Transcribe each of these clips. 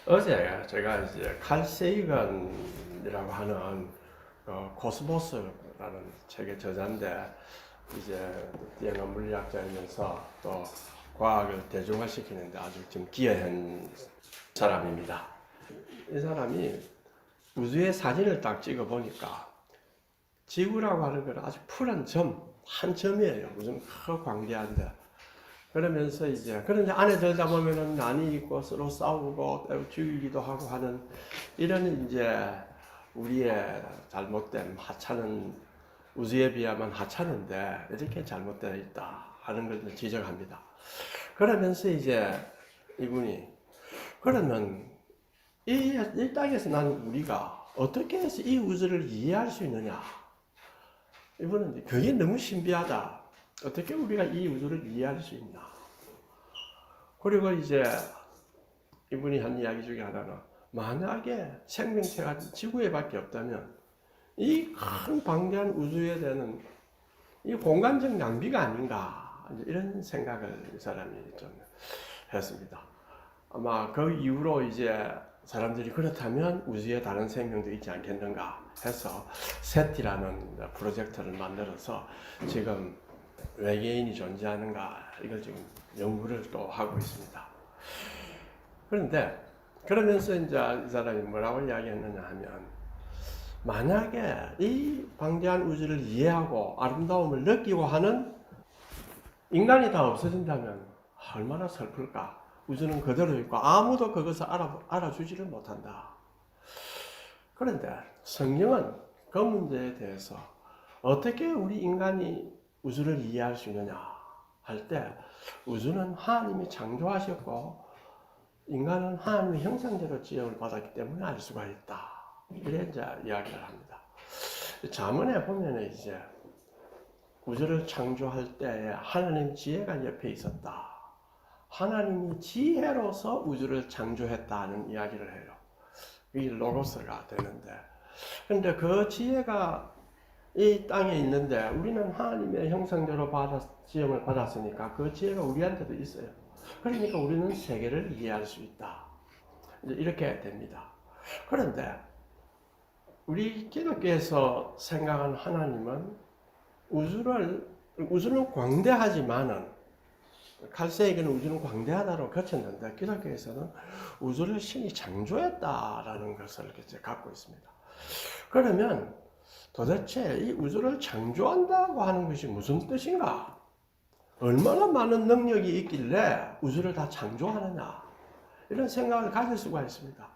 어제 제가 이제 칼 세이건이라고 하는 코스모스라는 책의 저자인데 이제 뛰어난 물리학자이면서 또 과학을 대중화시키는데 아주 지금 기여한 사람입니다. 이 사람이 우주의 사진을 딱 찍어 보니까 지구라고 하는 건 아주 푸른 점, 한 점이에요. 무슨 큰 광대한데. 그러면서 이제 그런데 안에 들다 보면은 난이 있고 서로 싸우고 때로 죽이기도 하고 하는 이런 이제 우리의 잘못된 하찮은 우주에 비하면 하찮은데 이렇게 잘못되어 있다 하는 걸 지적합니다. 그러면서 이제 이분이 그러면 이 땅에서 난 우리가 어떻게 해서 이 우주를 이해할 수 있느냐? 이분은 그게 너무 신비하다. 어떻게 우리가 이 우주를 이해할 수 있나? 그리고 이제 이분이 한 이야기 중에 하나는 만약에 생명체가 지구에 밖에 없다면 이 큰 방대한 우주에 대한 이 공간적 낭비가 아닌가 이런 생각을 이 사람이 좀 했습니다. 아마 그 이후로 이제 사람들이 그렇다면 우주에 다른 생명도 있지 않겠는가 해서 세티라는 프로젝트를 만들어서 지금 외계인이 존재하는가 이걸 지금 연구를 또 하고 있습니다. 그런데 그러면서 이제 이 사람이 뭐라고 이야기했느냐 하면 만약에 이 방대한 우주를 이해하고 아름다움을 느끼고 하는 인간이 다 없어진다면 얼마나 슬플까. 우주는 그대로 있고 아무도 그것을 알아주지를 못한다. 그런데 성경은 그 문제에 대해서 어떻게 우리 인간이 우주를 이해할 수 있느냐 할 때 우주는 하나님이 창조하셨고 인간은 하나님의 형상대로 지음을 받았기 때문에 알 수가 있다. 이래 이제 이야기를 합니다. 잠언에 보면 이제 우주를 창조할 때에 하나님 지혜가 옆에 있었다. 하나님이 지혜로서 우주를 창조했다는 이야기를 해요. 이 로고스가 되는데, 근데 그 지혜가 이 땅에 있는데 우리는 하나님의 형상대로 지음을 받았으니까 그 지혜가 우리한테도 있어요. 그러니까 우리는 세계를 이해할 수 있다. 이제 이렇게 됩니다. 그런데 우리 기독교에서 생각하는 하나님은 우주는 광대하지만은 칼세에게는 우주는 광대하다로 그쳤는데 기독교에서는 우주를 신이 창조했다라는 것을 이렇게 갖고 있습니다. 그러면 도대체 이 우주를 창조한다고 하는 것이 무슨 뜻인가? 얼마나 많은 능력이 있길래 우주를 다 창조하느냐? 이런 생각을 가질 수가 있습니다.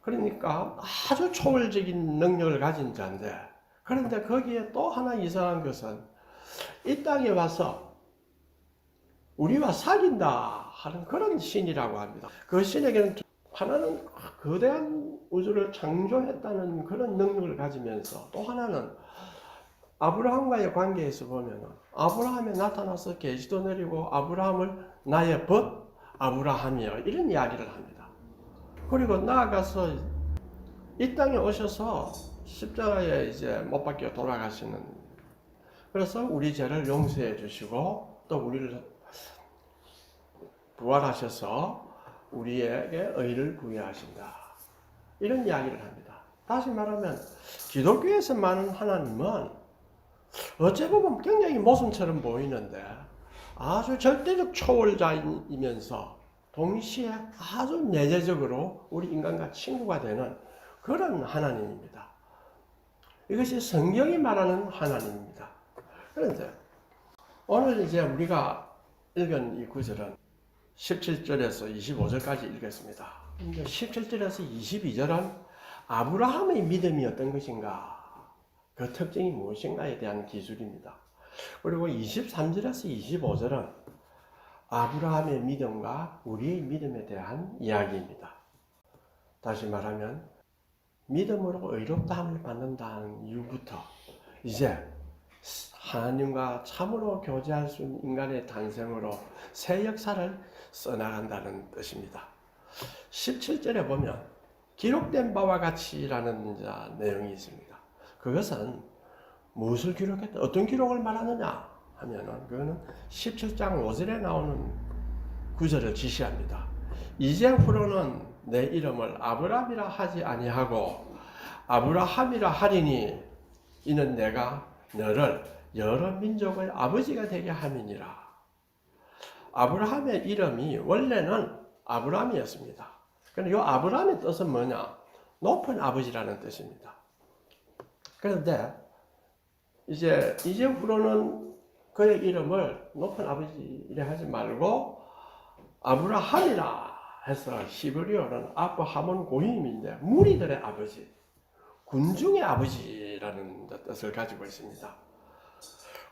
그러니까 아주 초월적인 능력을 가진 자인데, 그런데 거기에 또 하나 이상한 것은 이 땅에 와서 우리와 사귄다 하는 그런 신이라고 합니다. 그 신에게는 하나는 거대한 우주를 창조했다는 그런 능력을 가지면서 또 하나는 아브라함과의 관계에서 보면 아브라함에 나타나서 계시도 내리고 아브라함을 나의 벗 아브라함이여 이런 이야기를 합니다. 그리고 나아가서 이 땅에 오셔서 십자가에 이제 못 박혀 돌아가시는, 그래서 우리 죄를 용서해 주시고 또 우리를 부활하셔서 우리에게 의를 부여하신다. 이런 이야기를 합니다. 다시 말하면 기독교에서 말하는 하나님은 어찌 보면 굉장히 모순처럼 보이는데 아주 절대적 초월자이면서 동시에 아주 내재적으로 우리 인간과 친구가 되는 그런 하나님입니다. 이것이 성경이 말하는 하나님입니다. 그런데 오늘 이제 우리가 읽은 이 구절은 17절에서 25절까지 읽겠습니다. 17절에서 22절은 아브라함의 믿음이 어떤 것인가, 그 특징이 무엇인가에 대한 기술입니다. 그리고 23절에서 25절은 아브라함의 믿음과 우리의 믿음에 대한 이야기입니다. 다시 말하면 믿음으로 의롭다함을 받는다는 이유부터 이제 하나님과 참으로 교제할 수 있는 인간의 탄생으로 새 역사를 써나간다는 뜻입니다. 17절에 보면 기록된 바와 같이라는 내용이 있습니다. 그것은 무엇을 기록했다, 어떤 기록을 말하느냐 하면은 그거는 17장 5절에 나오는 구절을 지시합니다. 이제후로는 내 이름을 아브람이라 하지 아니하고 아브라함이라 하리니 이는 내가 너를 여러 민족의 아버지가 되게 함이니라. 아브라함의 이름이 원래는 아브람이었습니다. 그런데 이 아브람의 뜻은 뭐냐? 높은 아버지라는 뜻입니다. 그런데 이제후로는 그의 이름을 높은 아버지라 하지 말고 아브라함이라 해서 히브리어는 아브하몬 고임인데 무리들의 아버지, 군중의 아버지라는 뜻을 가지고 있습니다.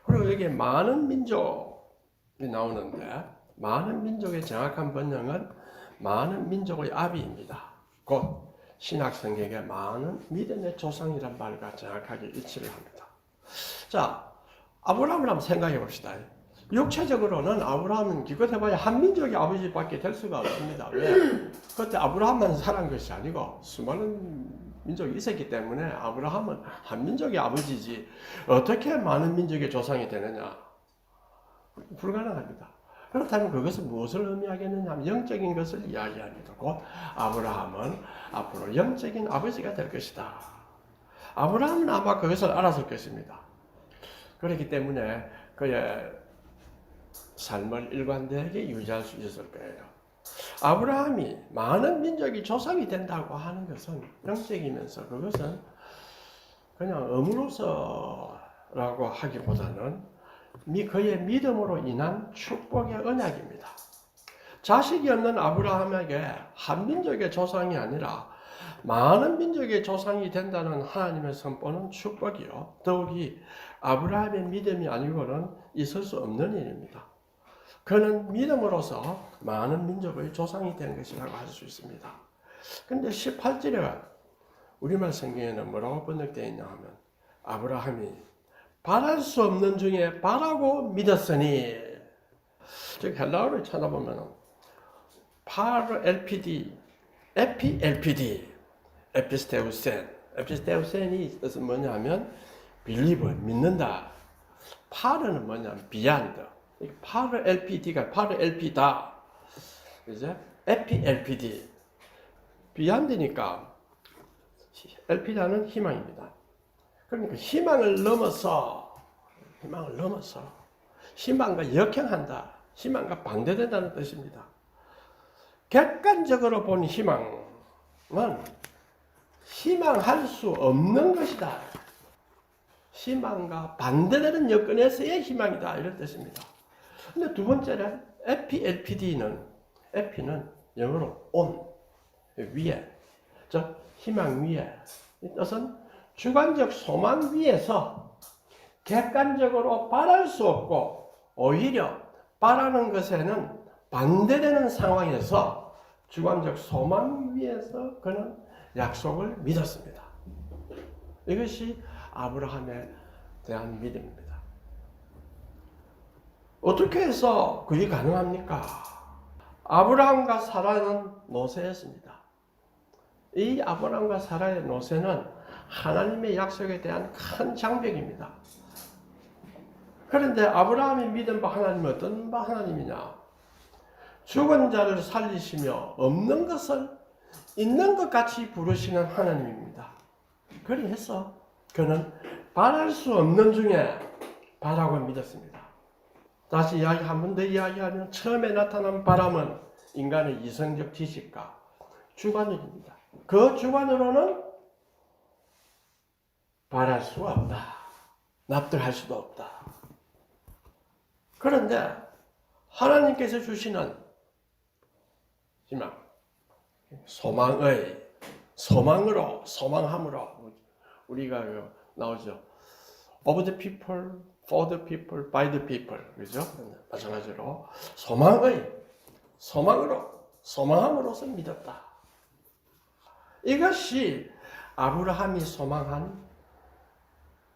그리고 여기 많은 민족이 나오는데 많은 민족의 정확한 번역은 많은 민족의 아비입니다. 곧 신약 성경에 많은 믿음의 조상이란 말과 정확하게 일치를 합니다. 자, 아브라함을 한번 생각해 봅시다. 육체적으로는 아브라함은 기껏 해봐야 한 민족의 아버지밖에 될 수가 없습니다. 왜? 그때 아브라함만 살아난 것이 아니고 수많은 민족이 있었기 때문에 아브라함은 한 민족의 아버지지 어떻게 많은 민족의 조상이 되느냐? 불가능합니다. 그렇다면 그것은 무엇을 의미하겠느냐 하면 영적인 것을 이야기합니다. 곧 아브라함은 앞으로 영적인 아버지가 될 것이다. 아브라함은 아마 그것을 알았을 것입니다. 그렇기 때문에 그의 삶을 일관되게 유지할 수 있을 거예요. 아브라함이 많은 민족이 조상이 된다고 하는 것은 영적이면서 그것은 그냥 의무로서라고 하기보다는 그의 믿음으로 인한 축복의 언약입니다. 자식이 없는 아브라함에게 한 민족의 조상이 아니라 많은 민족의 조상이 된다는 하나님의 선포는 축복이요. 더욱이 아브라함의 믿음이 아니고는 있을 수 없는 일입니다. 그는 믿음으로서 많은 민족의 조상이 된 것이라고 할 수 있습니다. 그런데 18절에 우리말 성경에는 뭐라고 번역되어 있냐 하면 아브라함이 바랄 수 없는 중에 바라고 믿었으니, 즉 헬라어를 찾아보면 파르 LPD, 에피 LPD, 에피스테우센이 뜻은 뭐냐면 빌리버, 믿는다. 파르는 뭐냐면 비안드. 파르 LPD가 파르 LP다. 이제 에피 LPD. 비안드니까 LP다는 희망입니다. 그러니까 희망을 넘어서 희망과 역행한다. 희망과 반대된다는 뜻입니다. 객관적으로 본 희망은 희망할 수 없는 것이다. 희망과 반대되는 여건에서의 희망이다. 이런 뜻입니다. 근데 두 번째는 에피는 영어로 on, 위에, 즉 희망 위에. 이 뜻은 주관적 소망 위에서 객관적으로 바랄 수 없고 오히려 바라는 것에는 반대되는 상황에서 주관적 소망 위에서 그는 약속을 믿었습니다. 이것이 아브라함에 대한 믿음입니다. 어떻게 해서 그게 가능합니까? 아브라함과 사라는 노새였습니다. 이 아브라함과 사라의 노새는 하나님의 약속에 대한 큰 장벽입니다. 그런데 아브라함이 믿은 바 하나님은 어떤 바 하나님이냐? 죽은 자를 살리시며 없는 것을 있는 것 같이 부르시는 하나님입니다. 그래서 그는 바랄 수 없는 중에 바라고 믿었습니다. 다시 한 번 더 이야기하면 처음에 나타난 바람은 인간의 이성적 지식과 주관입니다. 그 주관으로는 바랄 수가 없다. 납득할 수도 없다. 그런데 하나님께서 주시는 희망, 소망함으로 우리가 나오죠. Of the people, for the people, by the people. 그죠? 마찬가지로 소망함으로써 믿었다. 이것이 아브라함이 소망한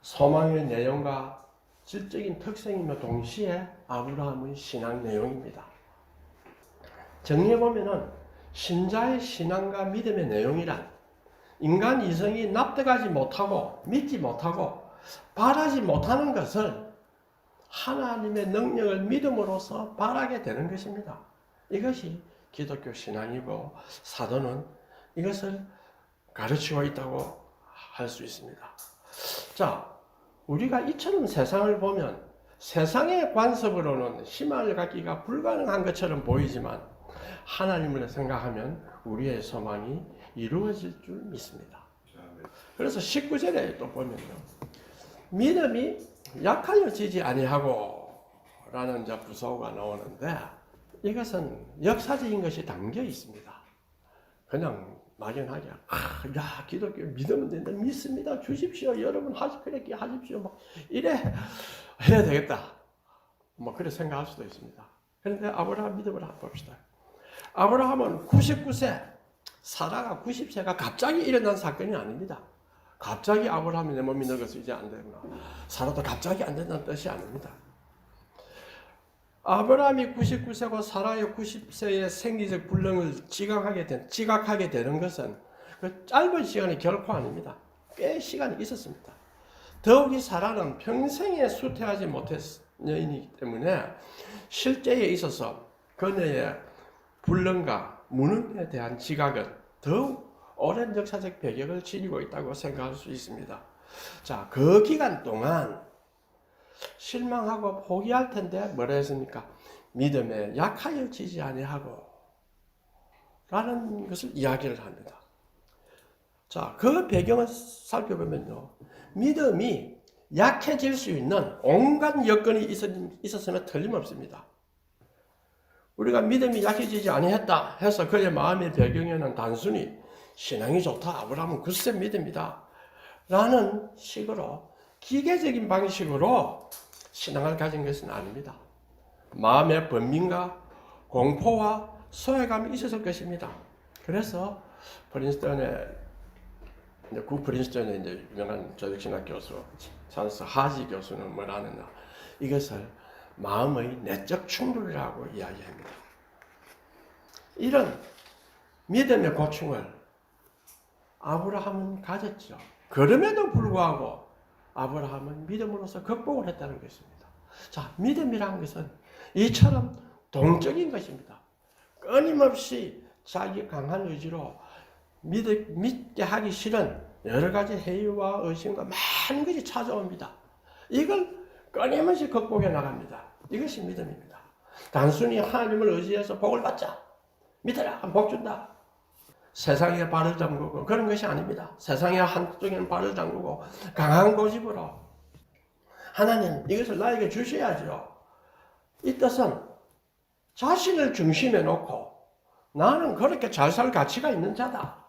소망의 내용과 질적인 특성이며 동시에 아브라함의 신앙 내용입니다. 정리해보면 신자의 신앙과 믿음의 내용이란 인간 이성이 납득하지 못하고 믿지 못하고 바라지 못하는 것을 하나님의 능력을 믿음으로써 바라게 되는 것입니다. 이것이 기독교 신앙이고 사도는 이것을 가르치고 있다고 할 수 있습니다. 자, 우리가 이처럼 세상을 보면 세상의 관습으로는 희망을 갖기가 불가능한 것처럼 보이지만 하나님을 생각하면 우리의 소망이 이루어질 줄 믿습니다. 그래서 19절에 또 보면요, 믿음이 약하여지지 아니하고 라는 부소가 나오는데 이것은 역사적인 것이 담겨 있습니다. 그냥 막연하게 야 기독교 믿으면 된다, 믿습니다, 주십시오, 여러분 그렇게 하십시오, 막 이래 해야 되겠다, 뭐 그렇게 생각할 수도 있습니다. 그런데 아브라함 믿음을 한번 봅시다. 아브라함은 99세, 사라가 90세가 갑자기 일어난 사건이 아닙니다. 갑자기 아브라함이 내 몸이 늙어서 이제 안 되구나, 사라도 갑자기 안 된다는 뜻이 아닙니다. 아브라함이 99세고 사라의 90세의 생리적 불능을 지각하게 되는 것은 그 짧은 시간이 결코 아닙니다. 꽤 시간이 있었습니다. 더욱이 사라는 평생에 수태하지 못한 여인이기 때문에 실제에 있어서 그녀의 불능과 무능에 대한 지각은 더욱 오랜 역사적 배경을 지니고 있다고 생각할 수 있습니다. 자, 그 기간 동안 실망하고 포기할 텐데 뭐라 했습니까? 믿음에 약하여지지 아니하고 라는 것을 이야기를 합니다. 자, 그 배경을 살펴보면요, 믿음이 약해질 수 있는 온갖 여건이 있었으면 틀림없습니다. 우리가 믿음이 약해지지 아니했다 해서 그의 마음의 배경에는 단순히 신앙이 좋다, 아브라함은 굳세 믿음이다 라는 식으로 기계적인 방식으로 신앙을 가진 것은 아닙니다. 마음의 번민과 공포와 소외감이 있었을 것입니다. 그래서 구 프린스턴의 유명한 조직신학 교수 찰스 하지 교수는 뭐라느냐, 이것을 마음의 내적 충돌이라고 이야기합니다. 이런 믿음의 고충을 아브라함은 가졌죠. 그럼에도 불구하고 아브라함은 믿음으로서 극복을 했다는 것입니다. 자, 믿음이라는 것은 이처럼 동적인 것입니다. 끊임없이 자기 강한 의지로 믿게 하기 싫은 여러 가지 해이와 의심과 많은 것이 찾아옵니다. 이걸 끊임없이 극복해 나갑니다. 이것이 믿음입니다. 단순히 하나님을 의지해서 복을 받자, 믿어라, 복 준다, 세상에 발을 담그고 그런 것이 아닙니다. 세상에 한쪽에는 발을 담그고 강한 고집으로 하나님 이것을 나에게 주셔야죠, 이 뜻은 자신을 중심에 놓고 나는 그렇게 잘 살 가치가 있는 자다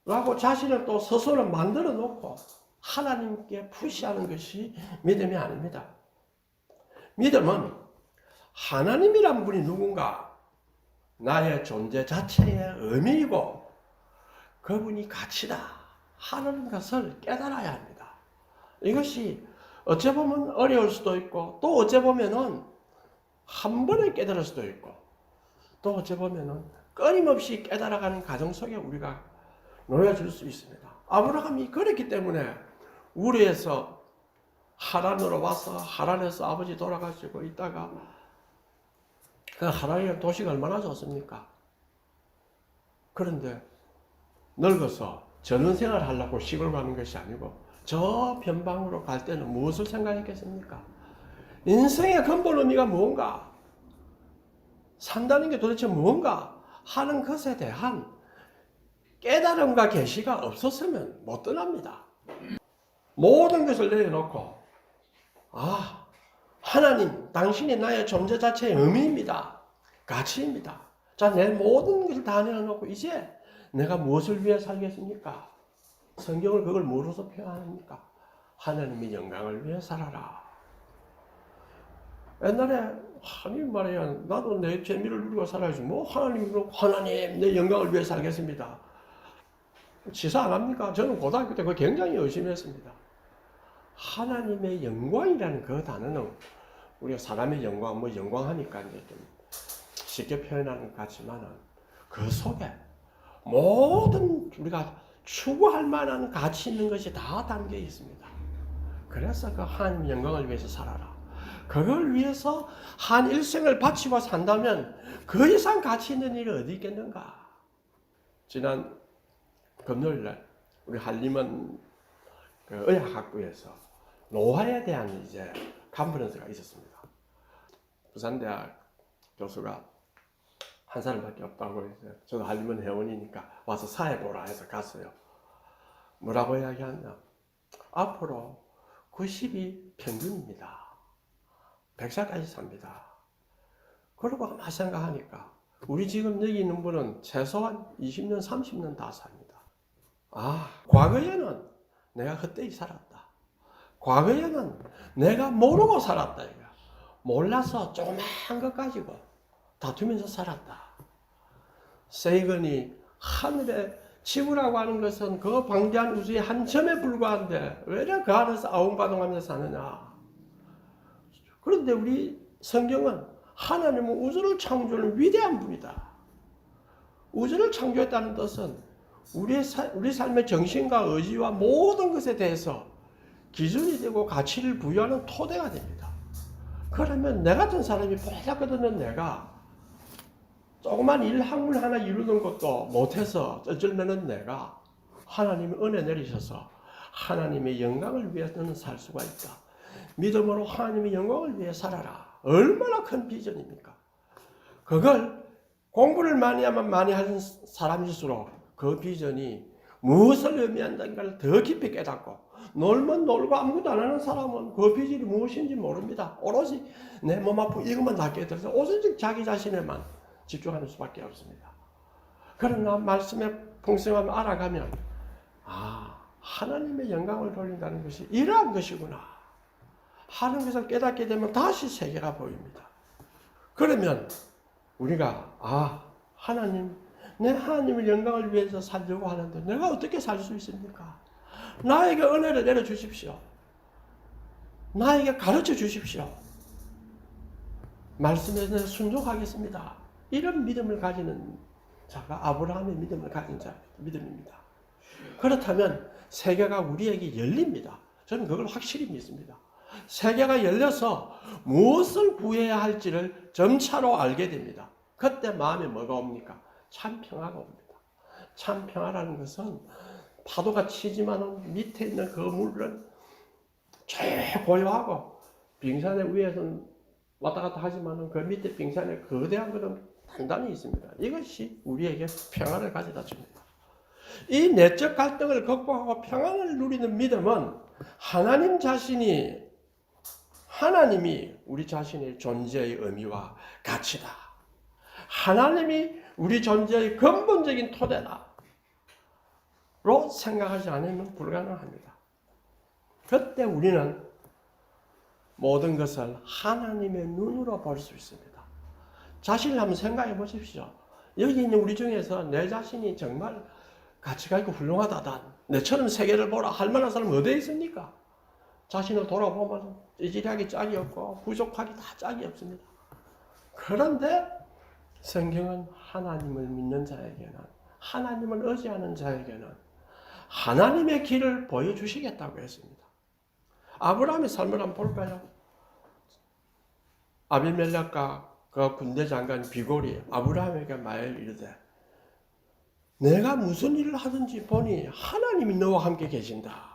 라고 자신을 또 스스로 만들어 놓고 하나님께 푸시하는 것이 믿음이 아닙니다. 믿음은 하나님이란 분이 누군가, 나의 존재 자체의 의미이고 그분이 가치다 하는 것을 깨달아야 합니다. 이것이 어찌 보면 어려울 수도 있고, 또 어찌 보면은 한 번에 깨달을 수도 있고, 또 어찌 보면은 끊임없이 깨달아가는 과정 속에 우리가 놓여질 수 있습니다. 아브라함이 그랬기 때문에 우리에서 하란으로 와서 하란에서 아버지 돌아가시고 있다가 그 하란이라는 도시가 얼마나 좋습니까? 그런데 늙어서 전원 생활을 하려고 시골 가는 것이 아니고 저 변방으로 갈 때는 무엇을 생각했겠습니까? 인생의 근본 의미가 무언가, 산다는 게 도대체 무언가 하는 것에 대한 깨달음과 계시가 없었으면 못 떠납니다. 모든 것을 내려놓고 하나님 당신이 나의 존재 자체의 의미입니다, 가치입니다. 자, 내 모든 것을 다 내려놓고 이제 내가 무엇을 위해 살겠습니까? 성경을 그걸 뭐로서 표현합니까? 하나님의 영광을 위해 살아라. 옛날에 하나님 말이야, 나도 내 재미를 누리고 살아야지, 뭐 하나님 내 영광을 위해 살겠습니다. 치사 안 합니까? 저는 고등학교 때 그거 굉장히 열심히 했습니다. 하나님의 영광이라는 그 단어는 우리가 사람의 영광, 뭐 영광하니까 이제 좀 쉽게 표현하는 것 같지만은 그 속에 모든 우리가 추구할 만한 가치 있는 것이 다 담겨 있습니다. 그래서 그 하나님의 영광을 위해서 살아라. 그걸 위해서 한 일생을 바치고 산다면 그 이상 가치 있는 일이 어디 있겠는가? 지난 금요일날 우리 한림원 그 의학학부에서 노화에 대한 이제 컨퍼런스가 있었습니다. 부산대학 교수가 한 사람밖에 없다고 해서 저도 한림원 회원이니까 와서 사회 보라 해서 갔어요. 뭐라고 이야기하냐? 앞으로 90이 평균입니다. 100살까지 삽니다. 그러고 막 생각하니까 우리 지금 여기 있는 분은 최소한 20년, 30년 다 삽니다. 과거에는 내가 헛되이 살았다. 과거에는 내가 모르고 살았다. 이거. 몰라서 조그마한 것 가지고 다투면서 살았다. 세이건이 하늘에 지구라고 하는 것은 그 방대한 우주의 한 점에 불과한데 왜 그 안에서 아웅바둥하면서 사느냐. 그런데 우리 성경은 하나님은 우주를 창조하는 위대한 분이다. 우주를 창조했다는 뜻은 우리 삶의 정신과 의지와 모든 것에 대해서 기준이 되고 가치를 부여하는 토대가 됩니다. 그러면 내 같은 사람이 보잘것없는 내가 조그만 일 학문 하나 이루는 것도 못해서 어쩔면은 내가 하나님이 은혜 내리셔서 하나님의 영광을 위해 너는 살 수가 있다. 믿음으로 하나님의 영광을 위해 살아라. 얼마나 큰 비전입니까? 그걸 공부를 많이 하면 많이 하는 사람일수록 그 비전이 무엇을 의미한다는 걸 더 깊이 깨닫고, 놀면 놀고 아무것도 안 하는 사람은 그 비전이 무엇인지 모릅니다. 오로지 내 몸 아프고 이것만 낫게 돼서 오직 자기 자신에만 집중하는 수밖에 없습니다. 그러나 말씀의 풍성함을 알아가면 하나님의 영광을 돌린다는 것이 이러한 것이구나 하는 것을 깨닫게 되면 다시 세계가 보입니다. 그러면 우리가 하나님, 내 하나님의 영광을 위해서 살려고 하는데 내가 어떻게 살 수 있습니까? 나에게 은혜를 내려주십시오. 나에게 가르쳐 주십시오. 말씀에 대해 순종하겠습니다. 이런 믿음을 가지는 자가 아브라함의 믿음을 가진 자 믿음입니다. 그렇다면 세계가 우리에게 열립니다. 저는 그걸 확실히 믿습니다. 세계가 열려서 무엇을 구해야 할지를 점차로 알게 됩니다. 그때 마음에 뭐가 옵니까? 참 평화가 옵니다. 참 평화라는 것은 파도가 치지만 밑에 있는 그 물은 고요하고 빙산의 위에서는 왔다 갔다 하지만 그 밑에 빙산에 거대한 것은 단단히 있습니다. 이것이 우리에게 평화를 가져다 줍니다. 이 내적 갈등을 극복하고 평안을 누리는 믿음은 하나님이 우리 자신의 존재의 의미와 가치다. 하나님이 우리 존재의 근본적인 토대다. 로 생각하지 않으면 불가능합니다. 그때 우리는 모든 것을 하나님의 눈으로 볼 수 있습니다. 자신을 한번 생각해 보십시오. 여기 있는 우리 중에서 내 자신이 정말 가치가 있고 훌륭하다. 내처럼 세계를 보라 할 만한 사람은 어디에 있습니까? 자신을 돌아보면 찌질하기 짝이 없고 부족하기 다 짝이 없습니다. 그런데 성경은 하나님을 믿는 자에게는, 하나님을 의지하는 자에게는 하나님의 길을 보여주시겠다고 했습니다. 아브라함의 삶을 한번 볼까요? 아비멜렉과 그 군대 장관 비골이 아브라함에게 말 이르되 내가 무슨 일을 하든지 보니 하나님이 너와 함께 계신다.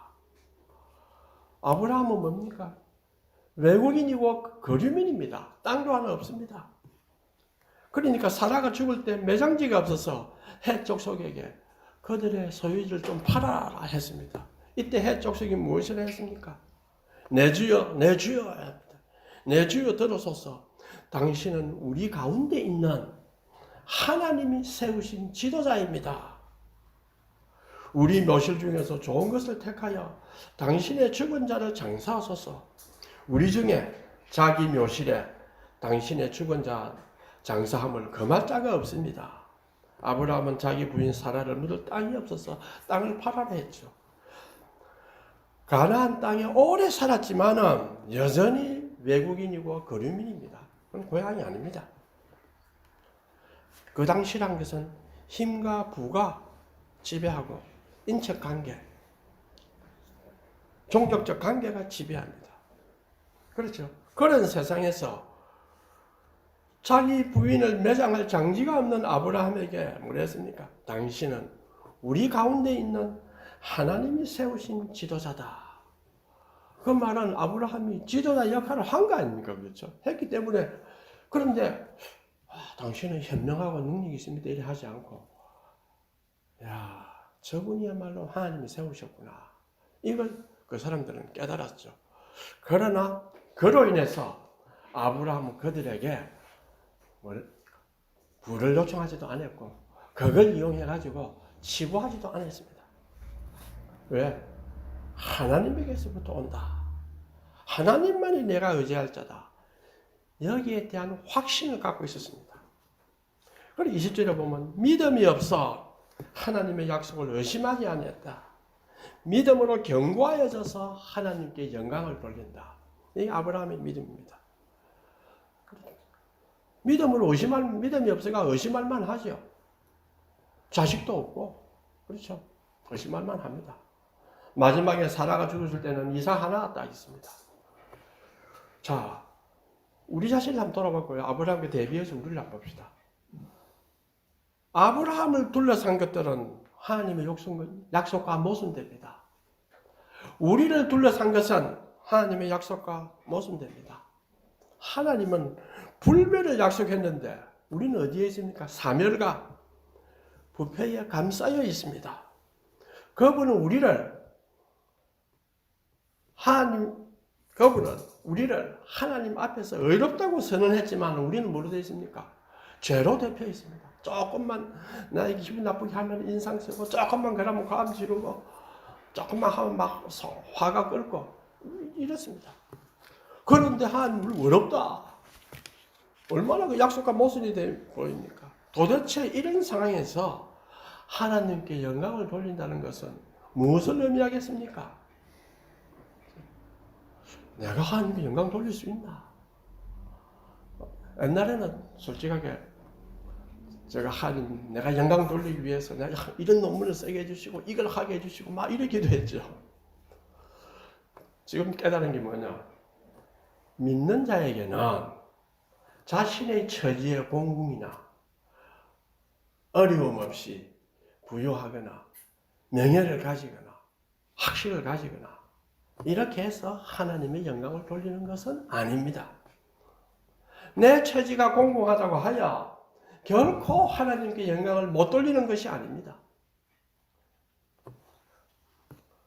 아브라함은 뭡니까? 외국인이고 거류민입니다. 땅도 하나 없습니다. 그러니까 사라가 죽을 때 매장지가 없어서 헷 족속에게 그들의 소유지를 좀 팔아라 했습니다. 이때 헷 족속이 무엇을 했습니까? 내 주여, 내 주여, 내 주여 들어서서 당신은 우리 가운데 있는 하나님이 세우신 지도자입니다. 우리 묘실 중에서 좋은 것을 택하여 당신의 죽은 자를 장사하소서. 우리 중에 자기 묘실에 당신의 죽은 자 장사함을 금할 자가 없습니다. 아브라함은 자기 부인 사라를 묻을 땅이 없어서 땅을 팔아라 했죠. 가나안 땅에 오래 살았지만은 여전히 외국인이고 거류민입니다. 그건 고향이 아닙니다. 그 당시란 것은 힘과 부가 지배하고 인적 관계, 종족적 관계가 지배합니다. 그렇죠. 그런 세상에서 자기 부인을 매장할 장지가 없는 아브라함에게 뭐라 했습니까? 당신은 우리 가운데 있는 하나님이 세우신 지도자다. 그 말은 아브라함이 지도자 역할을 한 거 아닙니까? 그렇죠? 했기 때문에. 그런데 당신은 현명하고 능력이 있습니다. 이래 하지 않고, 야, 저분이야말로 하나님이 세우셨구나. 이걸 그 사람들은 깨달았죠. 그러나 그로 인해서 아브라함은 그들에게 부를 요청하지도 않았고 그걸 이용해 가지고 치부하지도 않았습니다. 왜? 하나님에게서부터 온다. 하나님만이 내가 의지할 자다. 여기에 대한 확신을 갖고 있었습니다. 그리고 20절에 보면 믿음이 없어 하나님의 약속을 의심하지 아니했다. 믿음으로 견고하여져서 하나님께 영광을 돌린다. 이게 아브라함의 믿음입니다. 믿음으로 믿음이 없으니까 의심할 만하죠. 자식도 없고, 그렇죠. 의심할 만합니다. 마지막에 사라가 죽었을 때는 이삭 하나가 딱 있습니다. 자, 우리 자신을 한번 돌아볼까요? 아브라함께 대비해서 우리를 한번 봅시다. 아브라함을 둘러싼 것들은 하나님의 약속과 모순됩니다. 우리를 둘러싼 것은 하나님의 약속과 모순됩니다. 하나님은 불멸을 약속했는데 우리는 어디에 있습니까? 사멸과 부패에 감싸여 있습니다. 그분은 우리를 하나님 앞에서 의롭다고 선언했지만 우리는 뭐로 되어 있습니까? 죄로 대표 있습니다. 조금만 나에게 기분 나쁘게 하면 인상 쓰고, 조금만 그러면 감 지르고, 조금만 하면 막 화가 끓고 이렇습니다. 그런데 하나님은 의롭다. 얼마나 그 약속과 모순이 보입니까? 도대체 이런 상황에서 하나님께 영광을 돌린다는 것은 무엇을 의미하겠습니까? 내가 하나님께 영광 돌릴 수 있나? 옛날에는 솔직하게 제가 하나님, 내가 영광 돌리기 위해서 내가 이런 논문을 쓰게 해주시고 이걸 하게 해주시고 막 이러기도 했죠. 지금 깨달은 게 뭐냐? 믿는 자에게는 자신의 처지의 공공이나 어려움 없이 부유하거나 명예를 가지거나 학식을 가지거나 이렇게 해서 하나님의 영광을 돌리는 것은 아닙니다. 내 처지가 공공하다고 하여 결코 하나님께 영광을 못 돌리는 것이 아닙니다.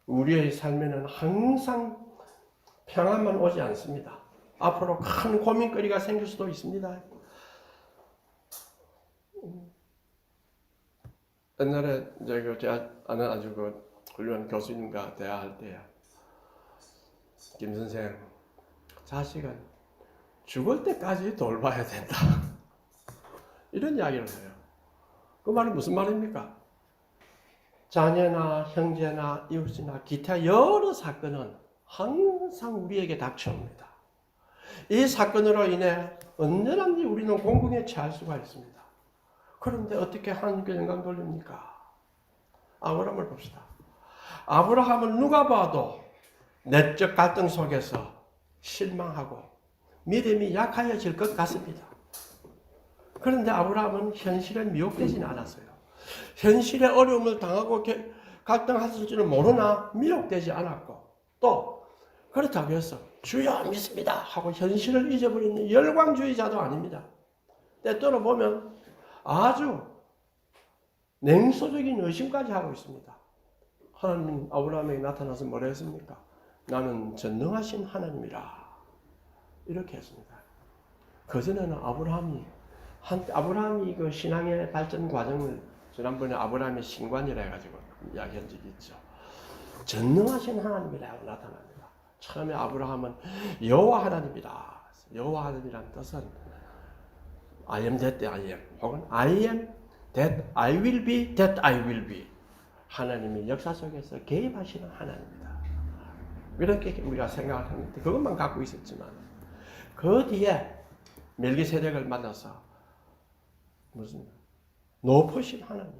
우리의 삶에는 항상 평안만 오지 않습니다. 앞으로 큰 고민거리가 생길 수도 있습니다. 옛날에 이제 그 대학 아는 아주 그 훌륭한 교수님과 대화할 때 김 선생, 자식은 죽을 때까지 돌봐야 된다. 이런 이야기를 해요. 그 말은 무슨 말입니까? 자녀나 형제나 이웃이나 기타 여러 사건은 항상 우리에게 닥쳐옵니다. 이 사건으로 인해 언제든지 우리는 공공에 처할 수가 있습니다. 그런데 어떻게 하나님께 영광 돌립니까? 아브라함을 봅시다. 아브라함은 누가 봐도 내적 갈등 속에서 실망하고 믿음이 약해질 것 같습니다. 그런데 아브라함은 현실에 미혹되지는 않았어요. 현실의 어려움을 당하고 갈등했을 줄은 모르나 미혹되지 않았고, 또 그렇다고 해서 주여 믿습니다 하고 현실을 잊어버리는 열광주의자도 아닙니다. 때때로 보면 아주 냉소적인 의심까지 하고 있습니다. 하나님 아브라함에게 나타나서 뭐라 했습니까? 나는 전능하신 하나님이라 이렇게 했습니다. 그전에는 아브라함이 그 신앙의 발전 과정을 지난번에 아브라함의 신관이라 해가지고 이야기한 적이 있죠. 전능하신 하나님이라고 나타납니다. 처음에 아브라함은 여호와 하나님이다. 여호와 하나님이란 뜻은 I am that I am, 혹은 I am that I will be that I will be. 하나님이 역사 속에서 개입하시는 하나님이다. 이렇게 우리가 생각을 하는데 그것만 갖고 있었지만 그 뒤에 멜기세덱을 만나서 무슨 높으신 하나님,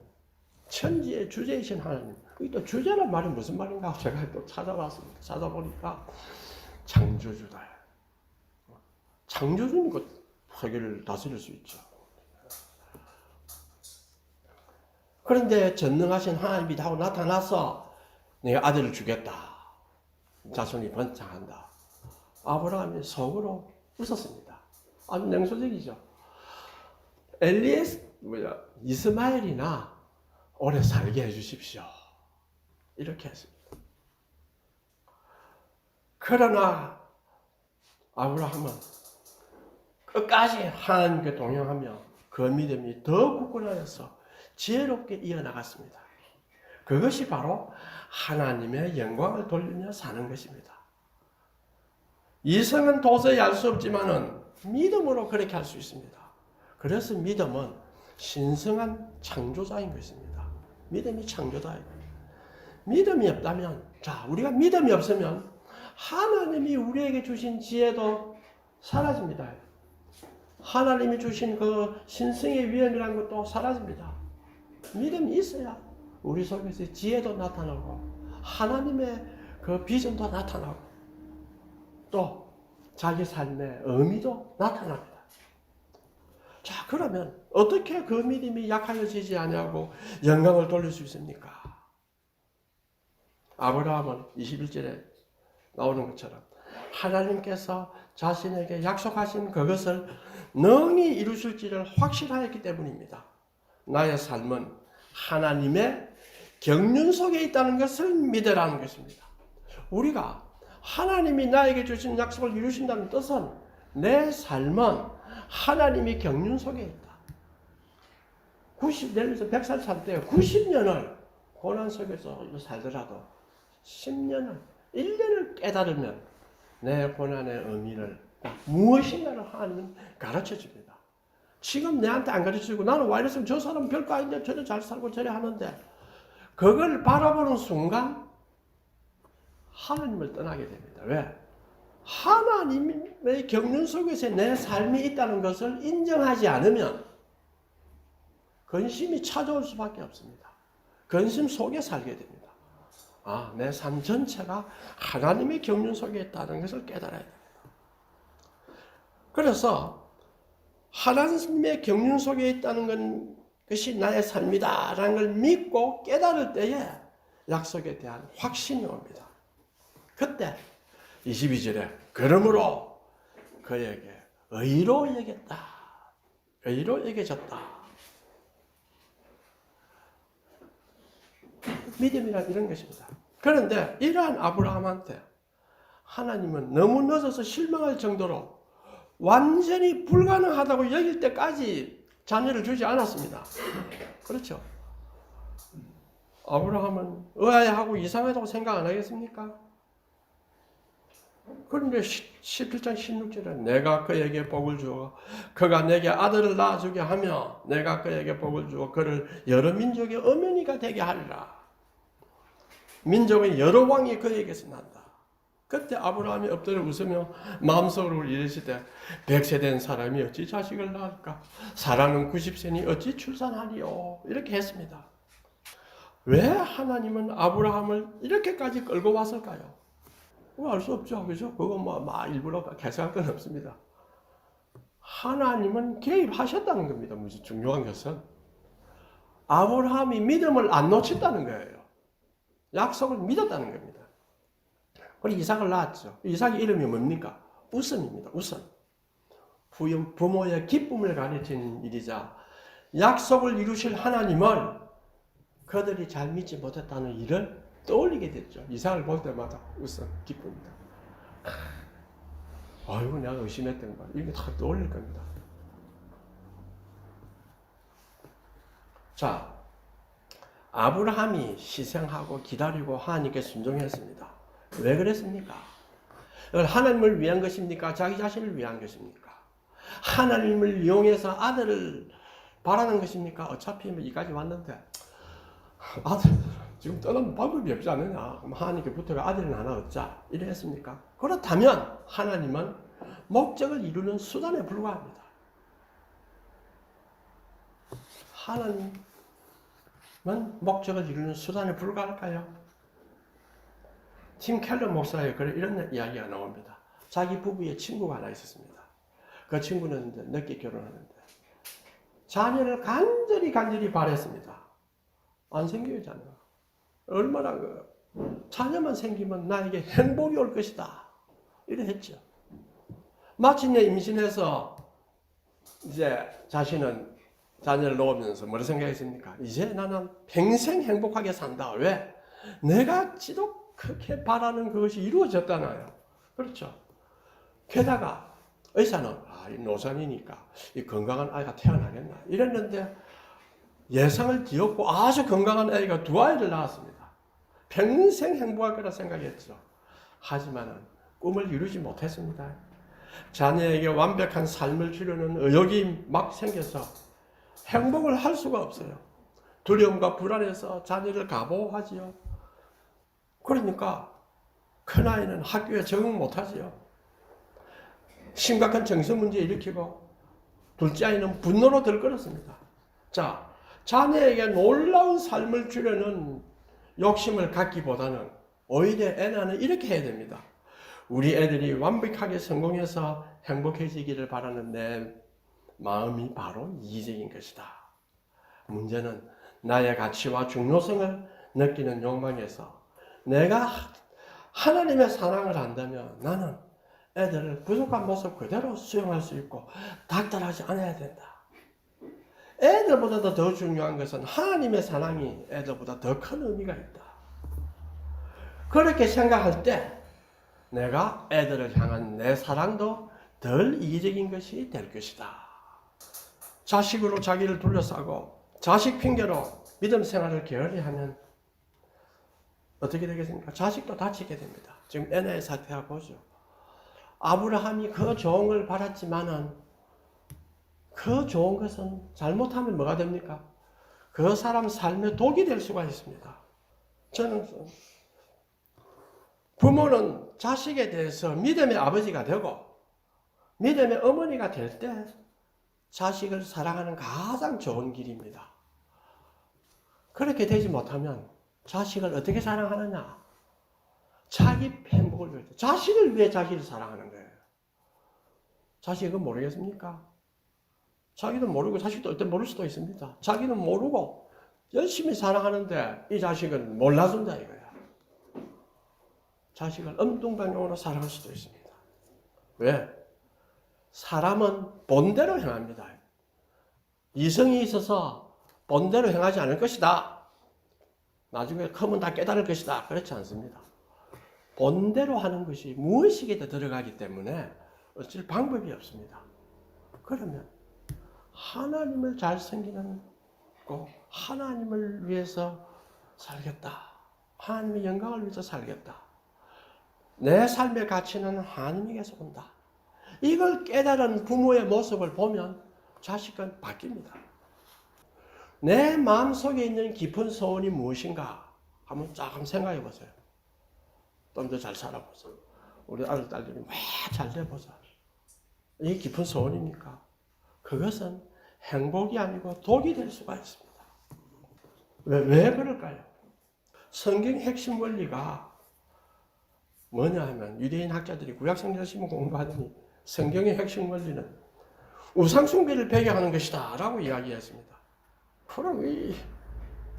천지의 주제이신 하나님. 또 주제란 말이 무슨 말인가 제가 또 찾아봤습니다. 찾아보니까 창조주다. 창조주니까 세계를 다스릴 수 있죠. 그런데 전능하신 하나님이 하고 나타나서 내가 아들을 주겠다. 자손이 번창한다. 아브라함이 속으로 웃었습니다. 아주 냉소적이죠. 이스마엘이나 오래 살게 해주십시오. 이렇게 했습니다. 그러나 아브라함은 끝까지 하나님께 동행하며 그 믿음이 더 굳건하여서 지혜롭게 이어나갔습니다. 그것이 바로 하나님의 영광을 돌리며 사는 것입니다. 이성은 도저히 알 수 없지만은 믿음으로 그렇게 할 수 있습니다. 그래서 믿음은 신성한 창조자인 것입니다. 믿음이 창조자예요. 믿음이 없다면, 우리가 믿음이 없으면 하나님이 우리에게 주신 지혜도 사라집니다. 하나님이 주신 그 신성의 위엄이라는 것도 사라집니다. 믿음이 있어야 우리 속에서 지혜도 나타나고 하나님의 그 비전도 나타나고 또 자기 삶의 의미도 나타납니다. 자, 그러면 어떻게 그 믿음이 약하여지지 아니하고 영광을 돌릴 수 있습니까? 아브라함은 21절에 나오는 것처럼 하나님께서 자신에게 약속하신 그것을 능히 이루실지를 확신하였기 때문입니다. 나의 삶은 하나님의 경륜 속에 있다는 것을 믿으라는 것입니다. 우리가 하나님이 나에게 주신 약속을 이루신다는 뜻은 내 삶은 하나님이 경륜 속에 있다. 예를 들어서 100살 살 때 90년을 고난 속에서 살더라도 10년을, 1년을 깨달으면 내 고난의 의미를 무엇인가를 하나님은 가르쳐 줍니다. 지금 내한테 안 가르쳐주고 나는 와 이랬으면 저 사람 별거 아닌데 저래 잘 살고 저래 하는데 그걸 바라보는 순간 하나님을 떠나게 됩니다. 왜? 하나님의 경륜 속에서 내 삶이 있다는 것을 인정하지 않으면 근심이 찾아올 수밖에 없습니다. 근심 속에 살게 됩니다. 내 삶 전체가 하나님의 경륜 속에 있다는 것을 깨달아야 됩니다. 그래서 하나님의 경륜 속에 있다는 것이 나의 삶이다라는 걸 믿고 깨달을 때에 약속에 대한 확신이 옵니다. 그때 22절에 그러므로 그에게 의로 여겼다. 의로 여겨졌다. 믿음이란 이런 것입니다. 그런데 이러한 아브라함한테 하나님은 너무 늦어서 실망할 정도로 완전히 불가능하다고 여길 때까지 자녀를 주지 않았습니다. 그렇죠? 아브라함은 의아해하고 이상하다고 생각 안 하겠습니까? 그런데 17장 16절에 내가 그에게 복을 주어 그가 내게 아들을 낳아주게 하며 내가 그에게 복을 주어 그를 여러 민족의 어머니가 되게 하리라. 민족의 여러 왕이 그에게서 난다. 그때 아브라함이 엎드려 웃으며 마음속으로 이르시되 100세 된 사람이 어찌 자식을 낳을까? 사라는 90세니 어찌 출산하리요? 이렇게 했습니다. 왜 하나님은 아브라함을 이렇게까지 끌고 왔을까요? 알 수 없죠. 그죠? 그거 일부러 개성할 건 없습니다. 하나님은 개입하셨다는 겁니다. 무슨 중요한 것은. 아브라함이 믿음을 안 놓쳤다는 거예요. 약속을 믿었다는 겁니다. 그리고 이삭을 낳았죠. 이삭의 이름이 뭡니까? 웃음입니다. 웃음. 부모의 기쁨을 가르치는 일이자 약속을 이루실 하나님을 그들이 잘 믿지 못했다는 일을 떠올리게 됐죠. 이삭을 볼 때마다 웃음, 기쁩니다. 아이고 내가 의심했던 거 이게 다 떠올릴 겁니다. 자, 아브라함이 희생하고 기다리고 하나님께 순종했습니다. 왜 그랬습니까? 이걸 하나님을 위한 것입니까? 자기 자신을 위한 것입니까? 하나님을 이용해서 아들을 바라는 것입니까? 어차피 여기까지 왔는데 아들 지금 떠나면 방법이 없지 않느냐? 그럼 하나님께 붙어가 아들을 하나 얻자. 이래 했습니까? 그렇다면 하나님은 목적을 이루는 수단에 불과합니다. 하나님은 목적을 이루는 수단에 불과할까요? 팀 켈러 목사의 이런 이야기가 나옵니다. 자기 부부의 친구가 하나 있었습니다. 그 친구는 이제 늦게 결혼하는데 자녀를 간절히 바랬습니다. 안 생겨요, 자녀. 얼마나 자녀만 생기면 나에게 행복이 올 것이다. 이래 했죠. 마침내 임신해서 이제 자신은 자녀를 놓으면서 뭐라 생각했습니까? 이제 나는 평생 행복하게 산다. 왜? 내가 지독하게 바라는 그것이 이루어졌잖아요. 그렇죠. 게다가 의사는 이 노산이니까 이 건강한 아이가 태어나겠나 이랬는데 예상을 뒤엎고 아주 건강한 아이가 2아이를 낳았습니다. 평생 행복할 거라 생각했죠. 하지만 꿈을 이루지 못했습니다. 자녀에게 완벽한 삶을 주려는 의욕이 막 생겨서 행복을 할 수가 없어요. 두려움과 불안해서 자녀를 가보하지요. 그러니까 큰아이는 학교에 적응 못하지요. 심각한 정신 문제 일으키고 둘째 아이는 분노로 들끓었습니다. 자, 자녀에게 놀라운 삶을 주려는 욕심을 갖기보다는 오히려 애나는 이렇게 해야 됩니다. 우리 애들이 완벽하게 성공해서 행복해지기를 바라는 내 마음이 바로 이기적인 것이다. 문제는 나의 가치와 중요성을 느끼는 욕망에서 내가 하나님의 사랑을 한다면 나는 애들을 부족한 모습 그대로 수용할 수 있고 닥달하지 않아야 된다. 애들보다 더 중요한 것은 하나님의 사랑이 애들보다 더 큰 의미가 있다. 그렇게 생각할 때 내가 애들을 향한 내 사랑도 덜 이기적인 것이 될 것이다. 자식으로 자기를 둘러싸고 자식 핑계로 믿음 생활을 게을리 하면 어떻게 되겠습니까? 자식도 다치게 됩니다. 지금 애나의 사태가 보죠. 아브라함이 그 좋은 걸 바랐지만은 그 좋은 것은 잘못하면 뭐가 됩니까? 그 사람 삶에 독이 될 수가 있습니다. 저는 부모는 자식에 대해서 믿음의 아버지가 되고 믿음의 어머니가 될 때 자식을 사랑하는 가장 좋은 길입니다. 그렇게 되지 못하면 자식을 어떻게 사랑하느냐? 자기 행복을 위해, 자식을 위해 자식을 사랑하는 거예요. 자식은 모르겠습니까? 자기도 모르고 자식도 어때 모를 수도 있습니다. 자기는 모르고 열심히 사랑하는데 이 자식은 몰라준다 이거야. 자식을 엉뚱방향으로 사랑할 수도 있습니다. 왜? 사람은 본대로 행합니다. 이성이 있어서 본대로 행하지 않을 것이다. 나중에 크면 다 깨달을 것이다. 그렇지 않습니다. 본대로 하는 것이 무의식에 들어가기 때문에 어쩔 방법이 없습니다. 그러면 하나님을 잘 섬기는 거, 하나님을 위해서 살겠다. 하나님의 영광을 위해서 살겠다. 내 삶의 가치는 하나님에게서 온다. 이걸 깨달은 부모의 모습을 보면 자식은 바뀝니다. 내 마음속에 있는 깊은 소원이 무엇인가 한번 쫙 생각해 보세요. 좀 더 잘 살아보세요. 우리 아들, 딸들이 왜 잘 돼보자. 이게 깊은 소원입니까? 그것은 행복이 아니고 독이 될 수가 있습니다. 왜 그럴까요? 성경 핵심 원리가 뭐냐 하면 유대인 학자들이 구약성경 열심히 공부하더니 성경의 핵심 원리는 우상숭배를 배경하는 것이다 라고 이야기했습니다. 그럼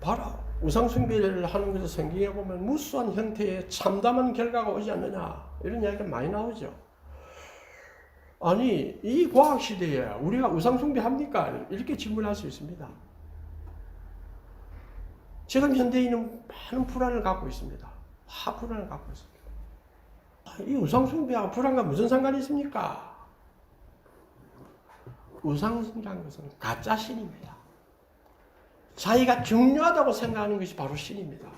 봐라. 우상숭배를 하는 것을 성경에 보면 무수한 형태의 참담한 결과가 오지 않느냐 이런 이야기가 많이 나오죠. 아니 이 과학시대에 우리가 우상숭배합니까? 이렇게 질문할 수 있습니다. 지금 현대인은 많은 불안을 갖고 있습니다. 다 불안을 갖고 있습니다. 이 우상숭배하고 불안과 무슨 상관이 있습니까? 우상숭배라는 것은 가짜 신입니다. 자기가 중요하다고 생각하는 것이 바로 신입니다.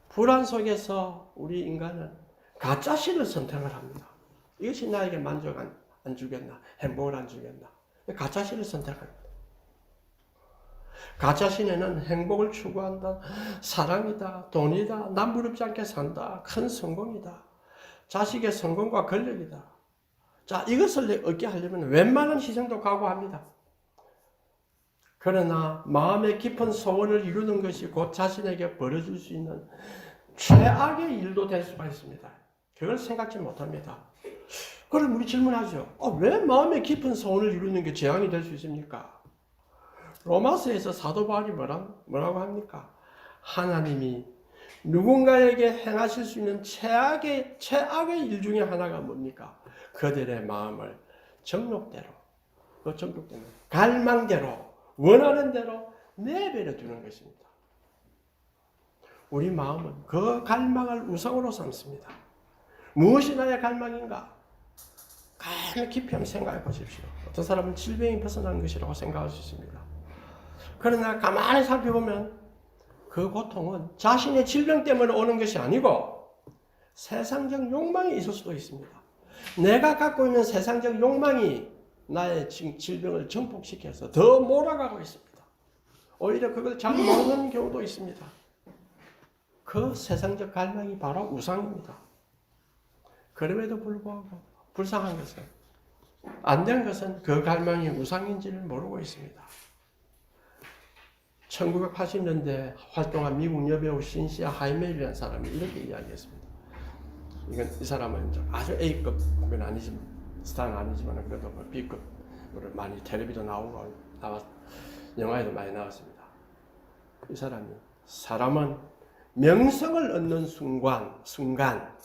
불안 속에서 우리 인간은 가짜 신을 선택을 합니다. 이것이 나에게 만족 안 주겠나, 행복을 안 주겠나. 가짜 신을 선택합니다. 가짜 신에는 행복을 추구한다, 사랑이다, 돈이다, 남부럽지 않게 산다, 큰 성공이다, 자식의 성공과 권력이다. 자, 이것을 얻게 하려면 웬만한 희생도 각오합니다. 그러나 마음의 깊은 소원을 이루는 것이 곧 자신에게 벌어질 수 있는 최악의 일도 될 수가 있습니다. 그걸 생각지 못합니다. 그럼 우리 질문하죠. 왜 마음의 깊은 소원을 이루는 게 재앙이 될 수 있습니까? 로마서에서 사도 바울이 뭐라고 합니까? 하나님이 누군가에게 행하실 수 있는 최악의 일 중에 하나가 뭡니까? 그들의 마음을 정욕대로, 갈망대로, 원하는 대로 내버려 두는 것입니다. 우리 마음은 그 갈망을 우상으로 삼습니다. 무엇이 나의 갈망인가? 가슴 깊이 한번 생각해 보십시오. 어떤 사람은 질병이 벗어나는 것이라고 생각할 수 있습니다. 그러나 가만히 살펴보면 그 고통은 자신의 질병 때문에 오는 것이 아니고 세상적 욕망이 있을 수도 있습니다. 내가 갖고 있는 세상적 욕망이 나의 질병을 증폭시켜서 더 몰아가고 있습니다. 오히려 그걸 잘 모르는 경우도 있습니다. 그 세상적 갈망이 바로 우상입니다. 그럼에도 불구하고 불쌍한 것은, 안 된 것은 그 갈망이 우상인지를 모르고 있습니다. 1980년대 활동한 미국 여배우 신시아 하이멜이라는 사람이 이렇게 이야기했습니다. 이 사람은 아주 A급은 아니지만, 스타는 아니지만 그래도 B급으로 많이 텔레비도 나오고 영화에도 많이 나왔습니다. 이 사람은 명성을 얻는 순간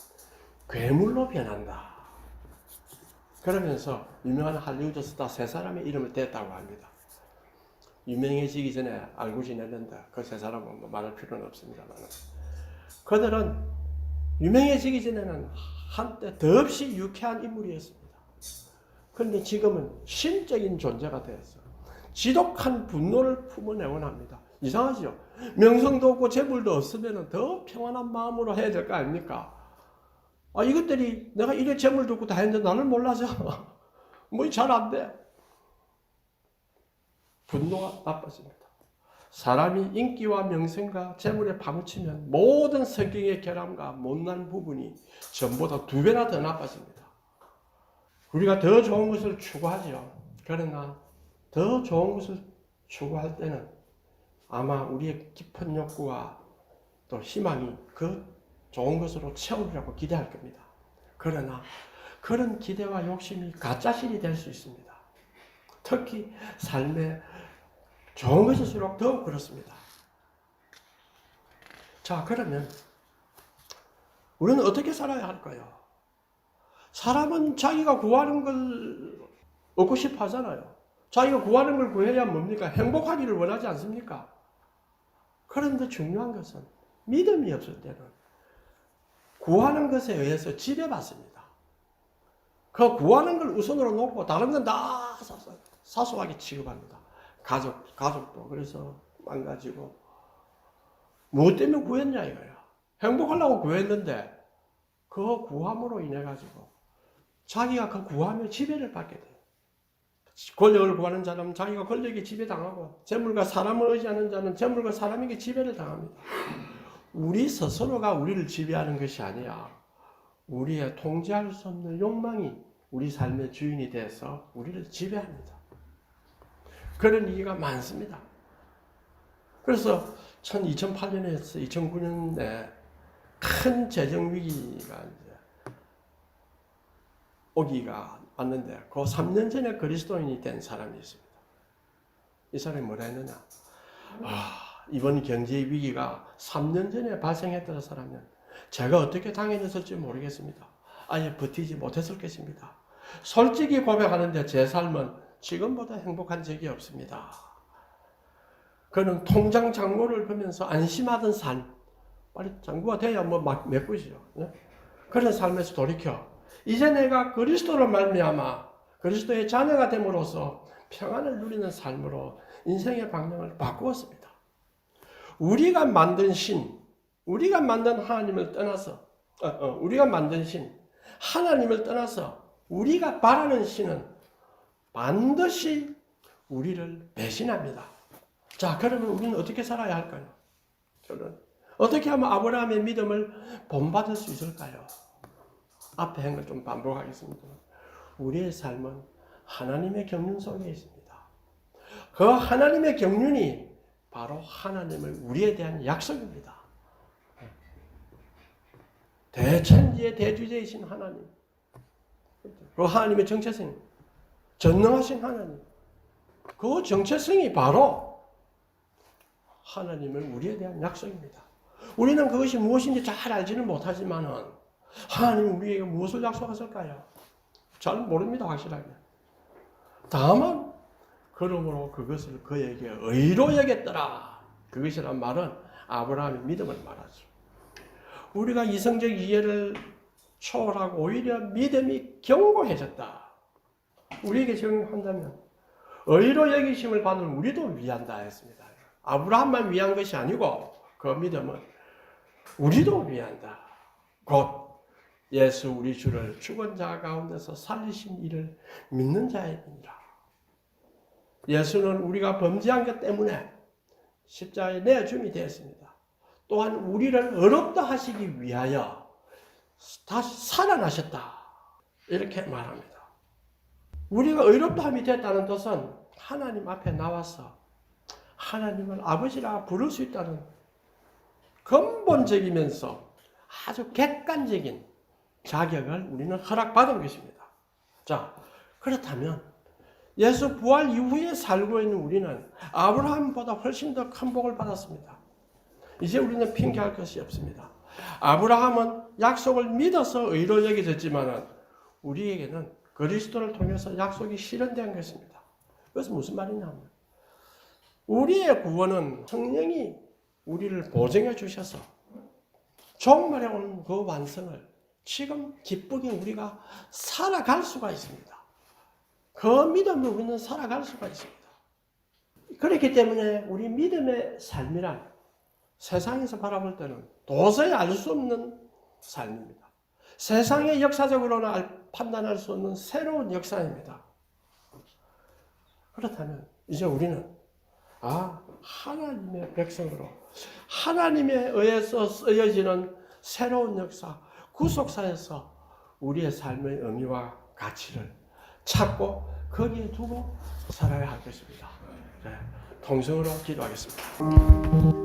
괴물로 변한다. 그러면서 유명한 할리우드 스타 세 사람의 이름을 댔다고 합니다. 유명해지기 전에 알고 지냈는데 그 세 사람은 뭐 말할 필요는 없습니다만, 그들은 유명해지기 전에는 한때 더없이 유쾌한 인물이었습니다. 그런데 지금은 신적인 존재가 되었어요. 지독한 분노를 품어내곤 합니다. 이상하죠? 명성도 없고 재물도 없으면 더 평안한 마음으로 해야 될 거 아닙니까? 이것들이 내가 이래 재물도 없고 다 했는데 나를 몰라서 뭐 잘 안 돼. 분노가 나빠집니다. 사람이 인기와 명성과 재물에 파묻히면 모든 성경의 결함과 못난 부분이 전보다 2배나 더 나빠집니다. 우리가 더 좋은 것을 추구하죠. 그러나 더 좋은 것을 추구할 때는 아마 우리의 깊은 욕구와 또 희망이 그 좋은 것으로 채우려고 기대할 겁니다. 그러나 그런 기대와 욕심이 가짜실이 될 수 있습니다. 특히 삶에 좋은 것일수록 더욱 그렇습니다. 자, 그러면 우리는 어떻게 살아야 할까요? 사람은 자기가 구하는 걸 얻고 싶어 하잖아요. 자기가 구하는 걸 구해야 뭡니까? 행복하기를 원하지 않습니까? 그런데 중요한 것은 믿음이 없을 때는 구하는 것에 의해서 지배받습니다. 그 구하는 걸 우선으로 놓고 다른 건 다 사소하게 취급합니다. 가족도 그래서 망가지고, 무엇 때문에 구했냐 이거야. 행복하려고 구했는데 그 구함으로 인해 가지고 자기가 그 구함에 지배를 받게 돼요. 권력을 구하는 자는 자기가 권력에 지배당하고, 재물과 사람을 의지하는 자는 재물과 사람에게 지배를 당합니다. 우리 스스로가 우리를 지배하는 것이 아니야. 우리의 통제할 수 없는 욕망이 우리 삶의 주인이 돼서 우리를 지배합니다. 그런 얘기가 많습니다. 그래서 2008년에서 2009년에 큰 재정 위기가 이제 오기가 왔는데, 그 3년 전에 그리스도인이 된 사람이 있습니다. 이 사람이 뭐라 했느냐? 이번 경제 위기가 3년 전에 발생했더라면 제가 어떻게 당해냈을지 모르겠습니다. 아예 버티지 못했을 것입니다. 솔직히 고백하는데 제 삶은 지금보다 행복한 적이 없습니다. 그는 통장 잔고를 보면서 안심하던 삶, 빨리 잔고가 돼야 막 메꾸시죠. 네? 그런 삶에서 돌이켜 이제 내가 그리스도로 말미암아 그리스도의 자녀가 됨으로써 평안을 누리는 삶으로 인생의 방향을 바꾸었습니다. 우리가 만든 신, 우리가 만든 하나님을 떠나서 우리가 만든 신, 하나님을 떠나서 우리가 바라는 신은 반드시 우리를 배신합니다. 자, 그러면 우리는 어떻게 살아야 할까요? 저는 어떻게 하면 아브라함의 믿음을 본받을 수 있을까요? 앞에 한 걸 좀 반복하겠습니다. 우리의 삶은 하나님의 경륜 속에 있습니다. 그 하나님의 경륜이 바로 하나님을 우리에 대한 약속입니다. 대천지의 대주제이신 하나님, 그 하나님의 정체성, 전능하신 하나님. 그 정체성이 바로 하나님은 우리에 대한 약속입니다. 우리는 그것이 무엇인지 잘 알지는 못하지만은 하나님은 우리에게 무엇을 약속하실까요? 잘 모릅니다, 확실하게. 다만 그러므로 그것을 그에게 의로 여겼더라. 그것이란 말은 아브라함의 믿음을 말하죠. 우리가 이성적 이해를 초월하고 오히려 믿음이 견고해졌다. 우리에게 적용한다면 의로 여기심을 받는 우리도 위한다 했습니다. 아브라함만 위한 것이 아니고 그 믿음은 우리도 위한다. 곧 예수 우리 주를 죽은 자 가운데서 살리신 이를 믿는 자이니라. 예수는 우리가 범죄한 것 때문에 십자가에 내줌이 되었습니다. 또한 우리를 의롭다 하시기 위하여 다시 살아나셨다. 이렇게 말합니다. 우리가 의롭다함이 됐다는 뜻은 하나님 앞에 나와서 하나님을 아버지라 부를 수 있다는 근본적이면서 아주 객관적인 자격을 우리는 허락받은 것입니다. 자, 그렇다면 예수 부활 이후에 살고 있는 우리는 아브라함보다 훨씬 더 큰 복을 받았습니다. 이제 우리는 핑계할 것이 없습니다. 아브라함은 약속을 믿어서 의로 여겨졌지만 우리에게는 그리스도를 통해서 약속이 실현된 것입니다. 그것은 무슨 말이냐면 우리의 구원은 성령이 우리를 보증해 주셔서 종말에 오는 그 완성을 지금 기쁘게 우리가 살아갈 수가 있습니다. 그 믿음으로 우리는 살아갈 수가 있습니다. 그렇기 때문에 우리 믿음의 삶이란 세상에서 바라볼 때는 도저히 알 수 없는 삶입니다. 세상의 역사적으로는 판단할 수 없는 새로운 역사입니다. 그렇다면 이제 우리는 하나님의 백성으로 하나님에 의해서 쓰여지는 새로운 역사, 구속사에서 우리의 삶의 의미와 가치를 찾고 거기에 두고 살아야 할 것입니다. 네, 통성으로 기도하겠습니다.